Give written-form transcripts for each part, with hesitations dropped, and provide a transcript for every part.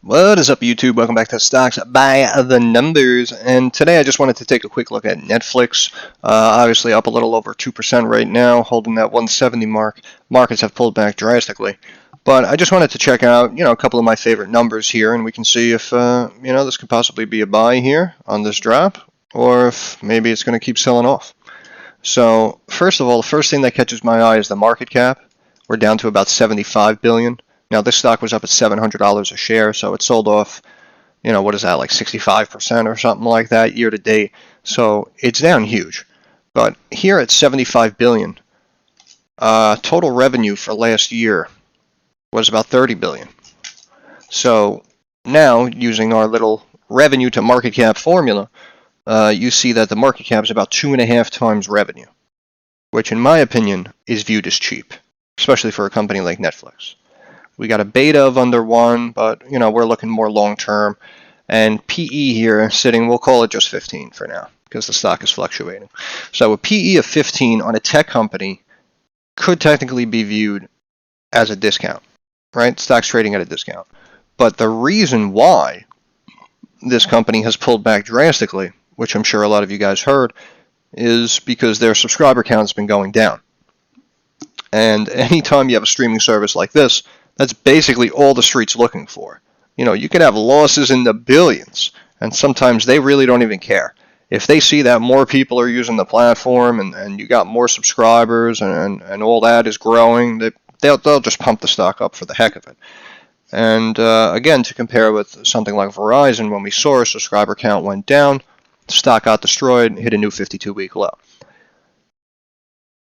What is up, YouTube? Welcome back to Stocks by the Numbers. And today I just wanted to take a quick look at Netflix. Obviously up a little over 2% right now, holding that 170 mark. Markets have pulled back drastically. But I just wanted to check out, a couple of my favorite numbers here, and we can see if, this could possibly be a buy here on this drop, or if maybe it's going to keep selling off. So, first of all, the first thing that catches my eye is the market cap. We're down to about 75 billion. Now, this stock was up at $700 a share, so it sold off, what is that, like 65% or something like that year to date. So it's down huge. But here at 75 billion, total revenue for last year was about 30 billion. So now, using our little revenue to market cap formula, you see that the market cap is about 2.5 times revenue, which in my opinion is viewed as cheap, especially for a company like Netflix. We got a beta of under 1, but we're looking more long term. And PE here sitting, we'll call it just 15 for now because the stock is fluctuating. So a PE of 15 on a tech company could technically be viewed as a discount, right? Stock's trading at a discount. But the reason why this company has pulled back drastically, which I'm sure a lot of you guys heard, is because their subscriber count has been going down. And anytime you have a streaming service like this, that's basically all the street's looking for. You can have losses in the billions, and sometimes they really don't even care. If they see that more people are using the platform and you got more subscribers and all that is growing, they'll just pump the stock up for the heck of it. And again, to compare with something like Verizon, when we saw our subscriber count went down, the stock got destroyed, hit a new 52-week low.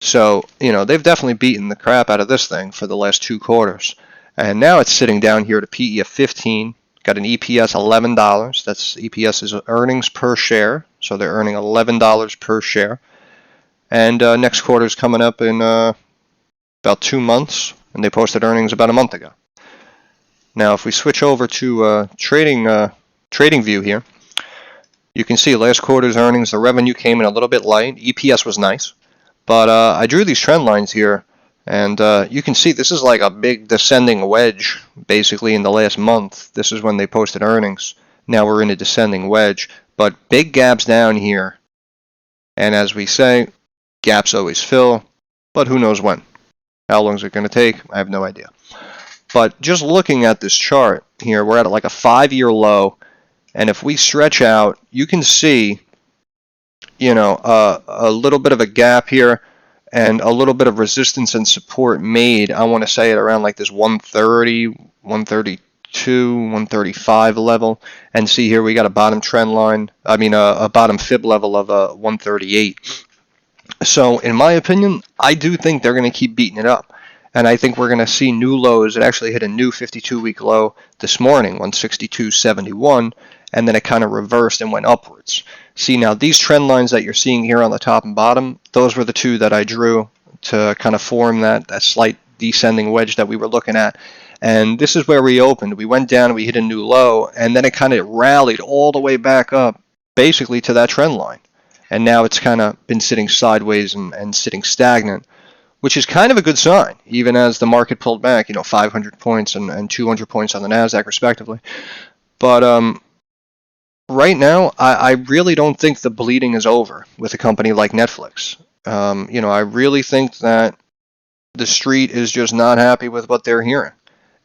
So, they've definitely beaten the crap out of this thing for the last 2 quarters. And now it's sitting down here at a PE of 15, got an EPS $11. That's EPS is earnings per share, so they're earning $11 per share. And next quarter is coming up in about 2 months, and they posted earnings about a month ago. Now, if we switch over to trading view here, you can see last quarter's earnings, the revenue came in a little bit light. EPS was nice, but I drew these trend lines here. And you can see this is like a big descending wedge, basically, in the last month. This is when they posted earnings. Now we're in a descending wedge, but big gaps down here. And as we say, gaps always fill, but who knows when. How long is it going to take? I have no idea. But just looking at this chart here, we're at like a 5-year low. And if we stretch out, you can see, a little bit of a gap here. And a little bit of resistance and support made, I want to say, at around like this 130, 132, 135 level. And see here, we got a bottom trend line, a bottom fib level of 138. So, in my opinion, I do think they're going to keep beating it up. And I think we're going to see new lows. It actually hit a new 52-week low this morning, 162.71. And then it kind of reversed and went upwards. See, now these trend lines that you're seeing here on the top and bottom, those were the two that I drew to kind of form that slight descending wedge that we were looking at. And this is where we opened. We went down, we hit a new low, and then it kind of rallied all the way back up, basically to that trend line. And now it's kind of been sitting sideways and sitting stagnant, which is kind of a good sign, even as the market pulled back, 500 points and 200 points on the NASDAQ, respectively. But right now, I really don't think the bleeding is over with a company like Netflix. I really think that the street is just not happy with what they're hearing.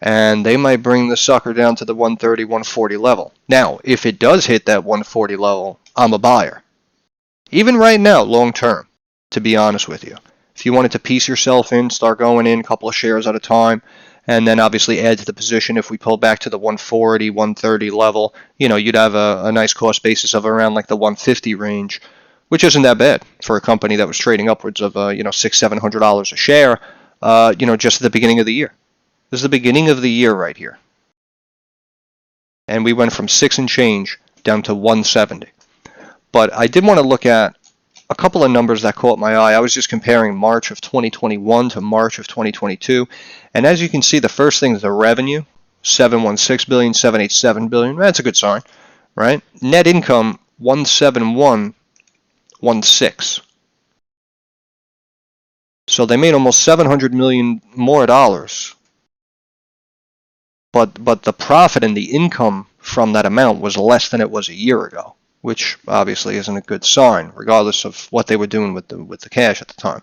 And they might bring the sucker down to the 130, 140 level. Now, if it does hit that 140 level, I'm a buyer. Even right now, long term, to be honest with you. If you wanted to piece yourself in, start going in a couple of shares at a time, and then obviously add to the position if we pull back to the 140, 130 level, you'd have a nice cost basis of around like the 150 range, which isn't that bad for a company that was trading upwards of, $600-700 a share, just at the beginning of the year. This is the beginning of the year right here. And we went from 6 and change down to 170. But I did want to look at a couple of numbers that caught my eye. I was just comparing March of 2021 to March of 2022. And as you can see, the first thing is the revenue, 716 billion, 787 billion. That's a good sign, right? Net income, 17116. So they made almost $700 million more but the profit and the income from that amount was less than it was a year ago, which obviously isn't a good sign, regardless of what they were doing with the cash at the time.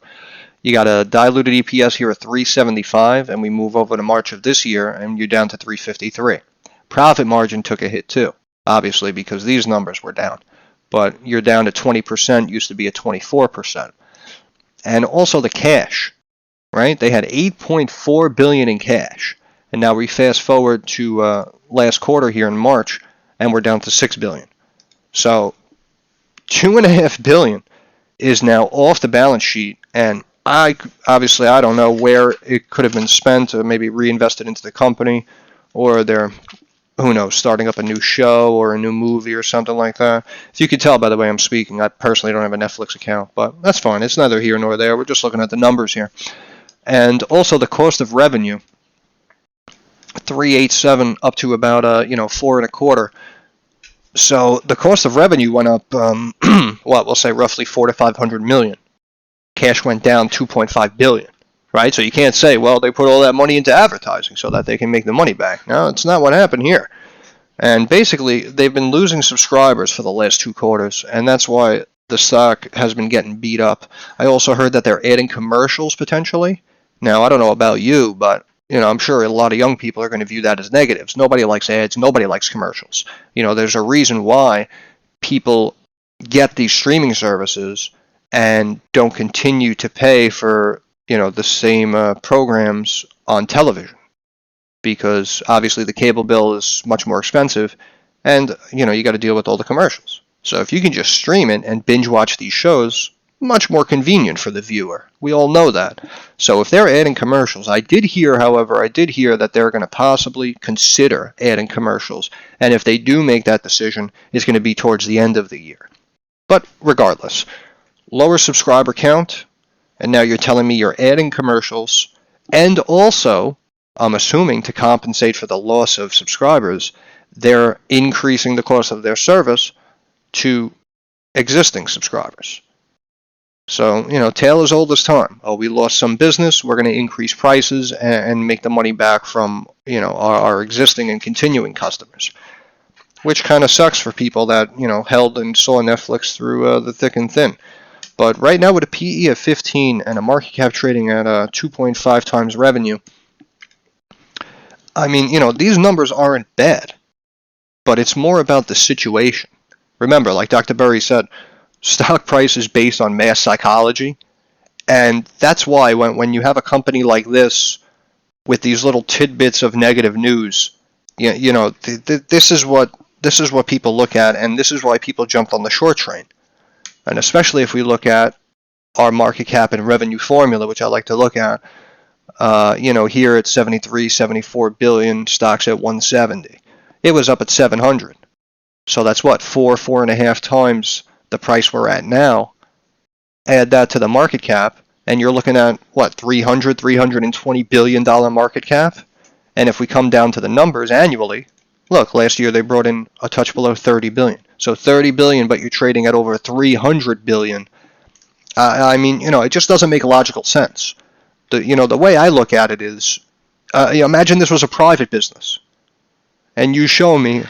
You got a diluted EPS here at 375, and we move over to March of this year, and you're down to 353. Profit margin took a hit too, obviously, because these numbers were down. But you're down to 20%, used to be at 24%. And also the cash, right? They had $8.4 billion in cash. And now we fast forward to last quarter here in March, and we're down to $6 billion. So $2.5 billion is now off the balance sheet, and I don't know where it could have been spent, or maybe reinvested into the company, or they're, who knows, starting up a new show or a new movie or something like that. If you could tell by the way I'm speaking, I personally don't have a Netflix account, but that's fine. It's neither here nor there. We're just looking at the numbers here. And also the cost of revenue, 387 up to about 4.25. So the cost of revenue went up, we'll say roughly 400 to 500 million. Cash went down 2.5 billion, right? So you can't say, well, they put all that money into advertising so that they can make the money back. No, it's not what happened here. And basically, they've been losing subscribers for the last 2 quarters, and that's why the stock has been getting beat up. I also heard that they're adding commercials potentially. Now, I don't know about you, but I'm sure a lot of young people are going to view that as negatives. Nobody likes ads. Nobody likes commercials. There's a reason why people get these streaming services and don't continue to pay for, the same programs on television. Because obviously the cable bill is much more expensive, and, you got to deal with all the commercials. So if you can just stream it and binge watch these shows, much more convenient for the viewer. We all know that. So if they're adding commercials, I did hear that they're going to possibly consider adding commercials. And if they do make that decision, it's going to be towards the end of the year. But regardless, lower subscriber count, and now you're telling me you're adding commercials, and also, I'm assuming to compensate for the loss of subscribers, they're increasing the cost of their service to existing subscribers. So, tale as old as time. Oh, we lost some business, we're going to increase prices and make the money back from, our existing and continuing customers. Which kind of sucks for people that, held and saw Netflix through the thick and thin. But right now with a PE of 15 and a market cap trading at 2.5 times revenue, I mean, these numbers aren't bad. But it's more about the situation. Remember, like Dr. Berry said, stock price is based on mass psychology, and that's why when you have a company like this with these little tidbits of negative news, this is what people look at, and this is why people jumped on the short train. And especially if we look at our market cap and revenue formula, which I like to look at, here at 73, 74 billion, stocks at 170. It was up at 700. So that's what, 4.5 times the price we're at now. Add that to the market cap, and you're looking at, what, $320 billion market cap? And if we come down to the numbers annually, look, last year they brought in a touch below 30 billion. So 30 billion, but you're trading at over 300 billion. I mean, it just doesn't make logical sense. The way I look at it is, imagine this was a private business. And you show me,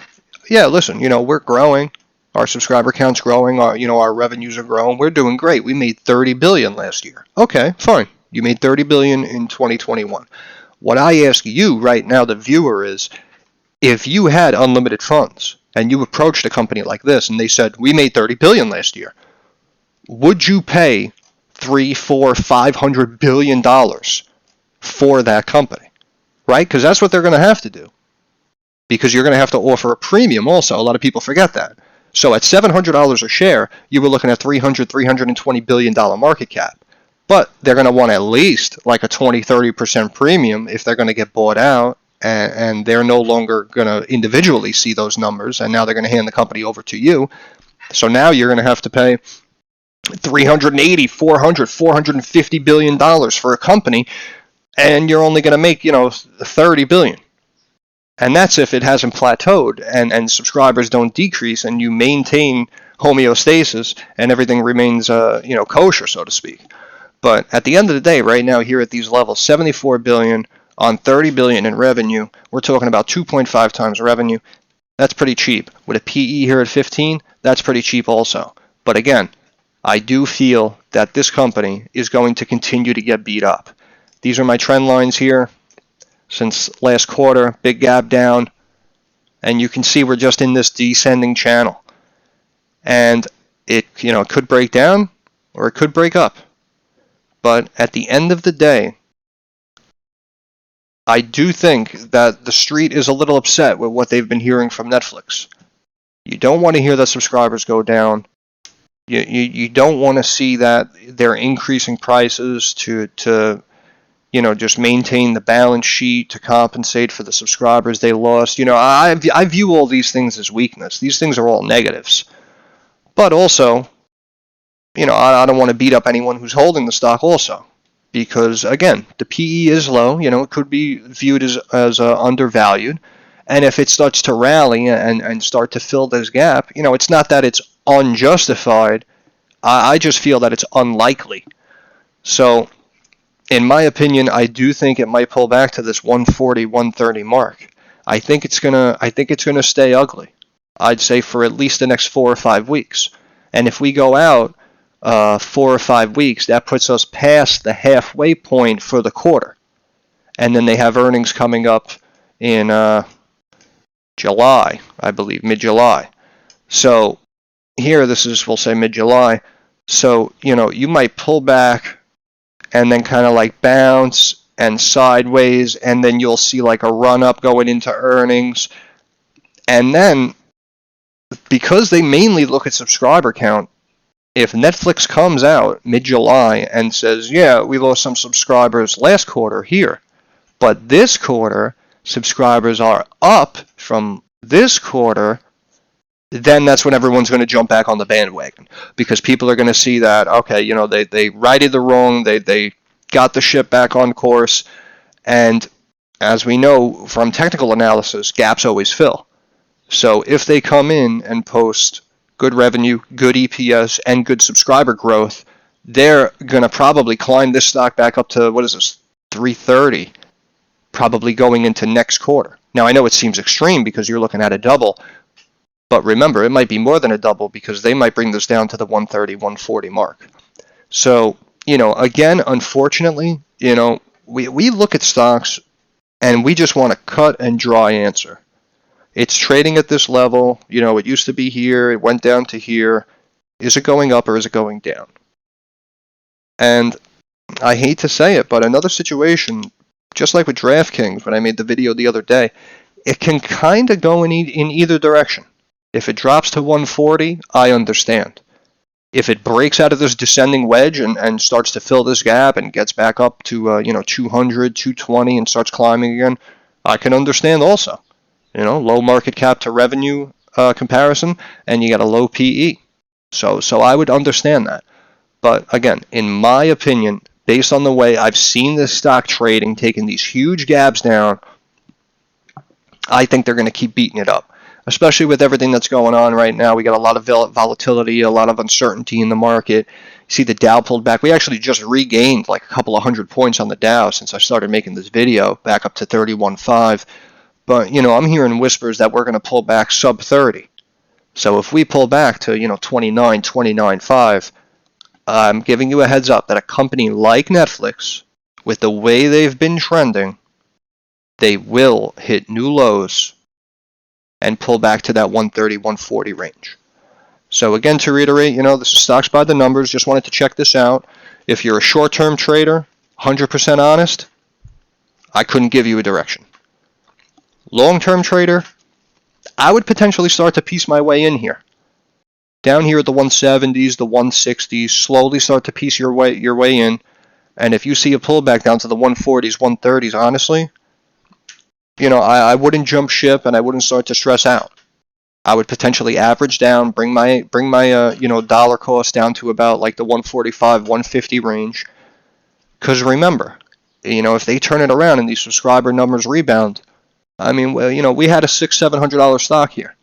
yeah, listen, we're growing. Our subscriber count's growing. Our revenues are growing. We're doing great. We made 30 billion last year. Okay, fine. You made 30 billion in 2021. What I ask you right now, the viewer, is if you had unlimited funds and you approached a company like this and they said, we made 30 billion last year, would you pay $300, $400, $500 billion for that company? Right? Because that's what they're going to have to do. Because you're going to have to offer a premium also. A lot of people forget that. So at $700 a share, you were looking at $320 billion market cap. But they're going to want at least like a 20-30% premium if they're going to get bought out, and they're no longer going to individually see those numbers, and now they're going to hand the company over to you. So now you're going to have to pay $380, $400, $450 billion for a company, and you're only going to make, $30 billion. And that's if it hasn't plateaued and subscribers don't decrease and you maintain homeostasis and everything remains, kosher, so to speak. But at the end of the day, right now here at these levels, 74 billion, on 30 billion in revenue, we're talking about 2.5 times revenue. That's pretty cheap. With a PE here at 15, that's pretty cheap also. But again, I do feel that this company is going to continue to get beat up. These are my trend lines here since last quarter, big gap down, and you can see we're just in this descending channel. And it could break down or it could break up. But at the end of the day, I do think that the street is a little upset with what they've been hearing from Netflix. You don't want to hear that subscribers go down. You don't want to see that they're increasing prices to just maintain the balance sheet to compensate for the subscribers they lost. I view all these things as weakness. These things are all negatives. But also, I don't want to beat up anyone who's holding the stock also. Because, again, the PE is low. It could be viewed as undervalued. And if it starts to rally and start to fill this gap, it's not that it's unjustified. I just feel that it's unlikely. So, in my opinion, I do think it might pull back to this 140, 130 mark. I think it's gonna stay ugly. I'd say for at least the next 4 or 5 weeks. And if we go out 4 or 5 weeks, that puts us past the halfway point for the quarter. And then they have earnings coming up in July, I believe, mid-July. So here, we'll say mid-July. So, you might pull back and then kind of like bounce and sideways, and then you'll see like a run-up going into earnings. And then, because they mainly look at subscriber count, if Netflix comes out mid-July and says, yeah, we lost some subscribers last quarter here, but this quarter subscribers are up from this quarter, then that's when everyone's going to jump back on the bandwagon, because people are going to see that, okay, they righted the wrong, they got the ship back on course, and as we know from technical analysis, gaps always fill. So if they come in and post good revenue, good EPS, and good subscriber growth, they're going to probably climb this stock back up to, 330, probably going into next quarter. Now, I know it seems extreme because you're looking at a double, but remember, it might be more than a double because they might bring this down to the 130, 140 mark. So, again, unfortunately, we look at stocks and we just want a cut and dry answer. It's trading at this level. It used to be here. It went down to here. Is it going up or is it going down? And I hate to say it, but another situation, just like with DraftKings, when I made the video the other day, it can kind of go in either direction. If it drops to 140, I understand. If it breaks out of this descending wedge and starts to fill this gap and gets back up to 200, 220 and starts climbing again, I can understand also. Low market cap to revenue comparison, and you got a low PE. So I would understand that. But again, in my opinion, based on the way I've seen this stock trading, taking these huge gaps down, I think they're going to keep beating it up. Especially with everything that's going on right now. We got a lot of volatility, a lot of uncertainty in the market. You see the Dow pulled back. We actually just regained like a couple of 100 points on the Dow since I started making this video, back up to 31.5. But, I'm hearing whispers that we're going to pull back sub 30. So if we pull back to, 29, 29.5, I'm giving you a heads up that a company like Netflix, with the way they've been trending, they will hit new lows and pull back to that 130, 140 range. So again, to reiterate, this is stocks by the numbers. Just wanted to check this out. If you're a short-term trader, 100% honest, I couldn't give you a direction. Long-term trader, I would potentially start to piece my way in here. Down here at the 170s, the 160s, slowly start to piece your way in. And if you see a pullback down to the 140s, 130s, honestly, I wouldn't jump ship and I wouldn't start to stress out. I would potentially average down, bring my dollar cost down to about like the 145, 150 range. Because remember, if they turn it around and these subscriber numbers rebound, I mean, we had a $600-700 stock here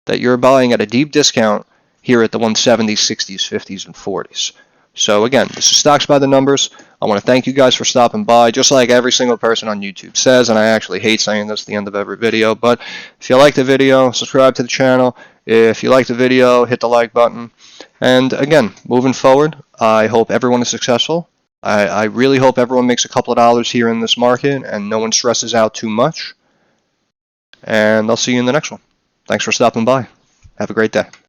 that you're buying at a deep discount here at the 170s, 60s, 50s, and 40s. So again, this is stocks by the numbers. I want to thank you guys for stopping by, just like every single person on YouTube says, and I actually hate saying this at the end of every video, but if you like the video, subscribe to the channel. If you like the video, hit the like button. And again, moving forward, I hope everyone is successful. I really hope everyone makes a couple of dollars here in this market and no one stresses out too much. And I'll see you in the next one. Thanks for stopping by. Have a great day.